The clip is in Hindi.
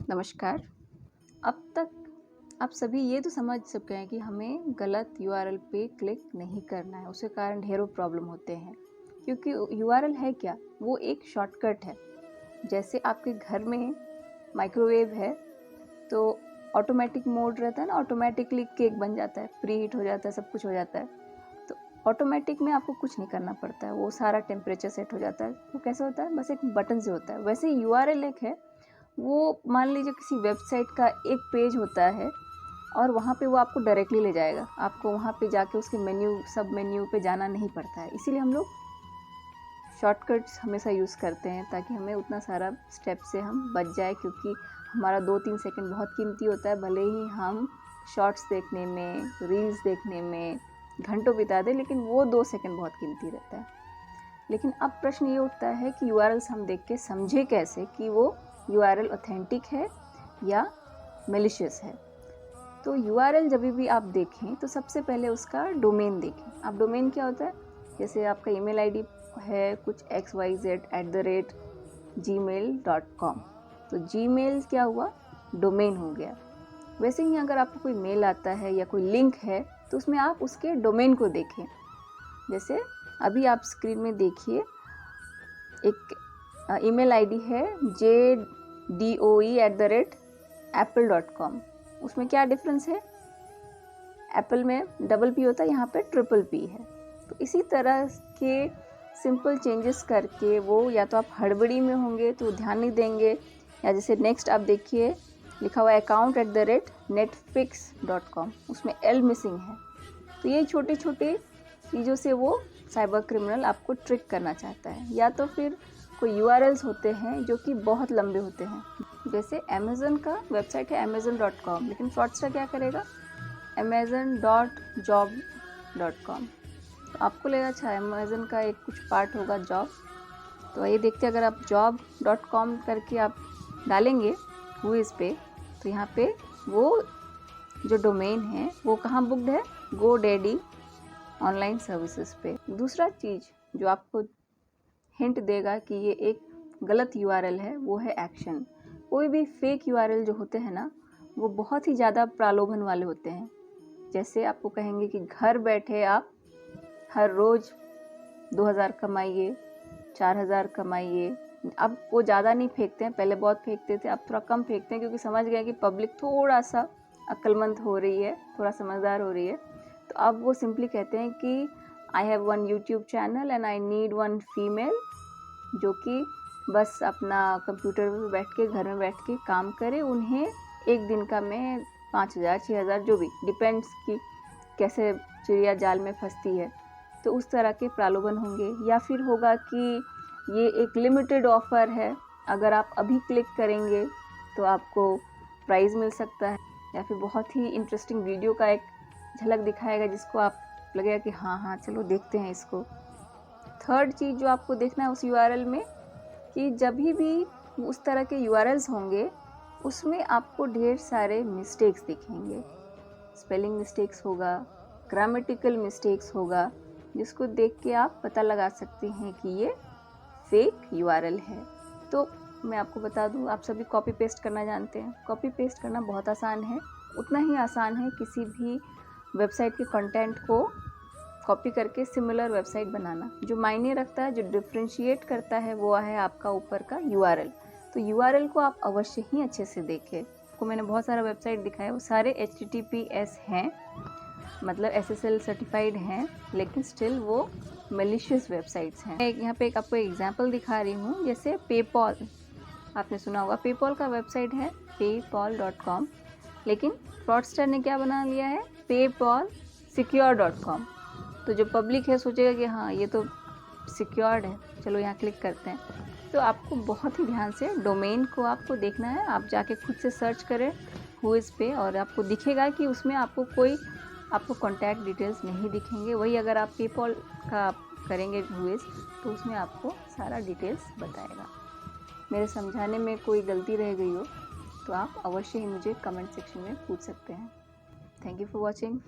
नमस्कार। अब तक आप सभी ये तो समझ चुके हैं कि हमें गलत यूआरएल पे क्लिक नहीं करना है, उसके कारण ढेरों प्रॉब्लम होते हैं। क्योंकि यूआरएल है क्या? वो एक शॉर्टकट है। जैसे आपके घर में माइक्रोवेव है तो ऑटोमेटिक मोड रहता है ना, ऑटोमेटिकली केक बन जाता है, प्री हीट हो जाता है, सब कुछ हो जाता है। तो ऑटोमेटिक में आपको कुछ नहीं करना पड़ता है, वो सारा टेम्परेचर सेट हो जाता है। वो कैसे होता है? बस एक बटन से होता है। वैसे यूआरएल एक है, वो मान लीजिए किसी वेबसाइट का एक पेज होता है और वहाँ पे वो आपको डायरेक्टली ले जाएगा। आपको वहाँ पे जाके उसके सब मेन्यू पे जाना नहीं पड़ता है। इसीलिए हम लोग शॉर्टकट्स हमेशा यूज़ करते हैं ताकि हमें उतना सारा स्टेप से हम बच जाए, क्योंकि हमारा 2-3 सेकंड बहुत कीमती होता है। भले ही हम शॉर्ट्स देखने में, रील्स देखने में घंटों बिता दें, लेकिन वो 2 सेकंड बहुत कीमती रहता है। लेकिन अब प्रश्न ये उठता है कि यूआरएल्स हम देख के समझे कैसे कि वो यूआरएल ऑथेंटिक है या मैलिशियस है। तो यूआरएल जब भी आप देखें तो सबसे पहले उसका डोमेन देखें। अब डोमेन क्या होता है? जैसे आपका ईमेल आईडी है कुछ xyz@gmail.com, तो जीमेल क्या हुआ? डोमेन हो गया। वैसे ही अगर आपको कोई मेल आता है या कोई लिंक है तो उसमें आप उसके डोमेन को देखें। जैसे अभी आप स्क्रीन में देखिए, एक ईमेल आईडी है jdoe@apple.com। उसमें क्या डिफरेंस है? एप्पल में डबल पी होता है, यहाँ पे ट्रिपल पी है। तो इसी तरह के सिंपल चेंजेस करके वो या तो आप हड़बड़ी में होंगे तो ध्यान नहीं देंगे, या जैसे नेक्स्ट आप देखिए लिखा हुआ account@netflix.com, उसमें एल मिसिंग है। तो ये छोटे छोटे चीज़ों से वो साइबर क्रिमिनल आपको ट्रिक करना चाहता है। या तो फिर कोई यूआरएल्स होते हैं जो कि बहुत लंबे होते हैं। जैसे अमेज़न का वेबसाइट है amazon.com, लेकिन फ्रॉडस्टर क्या करेगा? amazon.job.com। तो आपको लगेगा अच्छा अमेज़न का एक कुछ पार्ट होगा जॉब। तो आइए देखते हैं, अगर आप job.com करके आप डालेंगे हुइज़ पे, तो यहाँ पे वो जो डोमेन है वो कहाँ बुक्ड है? GoDaddy ऑनलाइन सर्विसेज पे। दूसरा चीज़ जो आपको हिंट देगा कि ये एक गलत यूआरएल है वो है एक्शन। कोई भी फेक यूआरएल जो होते हैं ना, वो बहुत ही ज़्यादा प्रलोभन वाले होते हैं। जैसे आपको कहेंगे कि घर बैठे आप हर रोज़ 2000 कमाइए, 4000 कमाइए। अब वो ज़्यादा नहीं फेंकते हैं, पहले बहुत फेंकते थे, अब थोड़ा कम फेंकते हैं, क्योंकि समझ गए कि पब्लिक थोड़ा सा अक्लमंद हो रही है, थोड़ा समझदार हो रही है। तो अब वो सिंपली कहते हैं कि I have one YouTube channel and I need one female जो कि बस अपना कंप्यूटर पर बैठ के, घर में बैठ के काम करे। उन्हें एक दिन का मैं 5000 6000, जो भी डिपेंड्स कि कैसे चिड़िया जाल में फंसती है, तो उस तरह के प्रलोभन होंगे। या फिर होगा कि ये एक लिमिटेड ऑफ़र है, अगर आप अभी क्लिक करेंगे तो आपको प्राइज़ मिल सकता है। या फिर बहुत ही इंटरेस्टिंग वीडियो का एक झलक दिखाएगा जिसको आप लगेगा कि हाँ चलो देखते हैं इसको। थर्ड चीज़ जो आपको देखना है उस यूआरएल में, कि जब भी उस तरह के यूआरएल्स होंगे उसमें आपको ढेर सारे मिस्टेक्स दिखेंगे। स्पेलिंग मिस्टेक्स होगा, ग्रामेटिकल मिस्टेक्स होगा, जिसको देख के आप पता लगा सकते हैं कि ये फेक यूआरएल है। तो मैं आपको बता दूं, आप सभी कॉपी पेस्ट करना जानते हैं। कॉपी पेस्ट करना बहुत आसान है, उतना ही आसान है किसी भी वेबसाइट के कंटेंट को कॉपी करके सिमिलर वेबसाइट बनाना। जो मायने रखता है, जो डिफ्रेंशिएट करता है, वो है आपका ऊपर का यूआरएल। तो यूआरएल को आप अवश्य ही अच्छे से देखें। आपको मैंने बहुत सारा वेबसाइट दिखाया, वो सारे HTTPS हैं, मतलब SSL सर्टिफाइड हैं, लेकिन स्टिल वो मैलिशियस वेबसाइट्स हैं। मैं यहाँ पे आपको एग्जांपल दिखा रही हूँ। जैसे पेपॉल, आपने सुना होगा, पेपॉल का वेबसाइट है paypal.com, लेकिन फ्रॉडस्टर ने क्या बना लिया है? paypalsecure.com। तो जो पब्लिक है सोचेगा कि हाँ ये तो सिक्योर्ड है, चलो यहाँ क्लिक करते हैं। तो आपको बहुत ही ध्यान से डोमेन को आपको देखना है। आप जाके खुद से सर्च करें हुइज़ पे, और आपको दिखेगा कि उसमें आपको कॉन्टैक्ट डिटेल्स नहीं दिखेंगे। वही अगर आप पेपॉल का आप करेंगे हुइज़, तो उसमें आपको सारा डिटेल्स बताएगा। मेरे समझाने में कोई गलती रह गई हो तो आप अवश्य ही मुझे कमेंट सेक्शन में पूछ सकते हैं। Thank you for watching.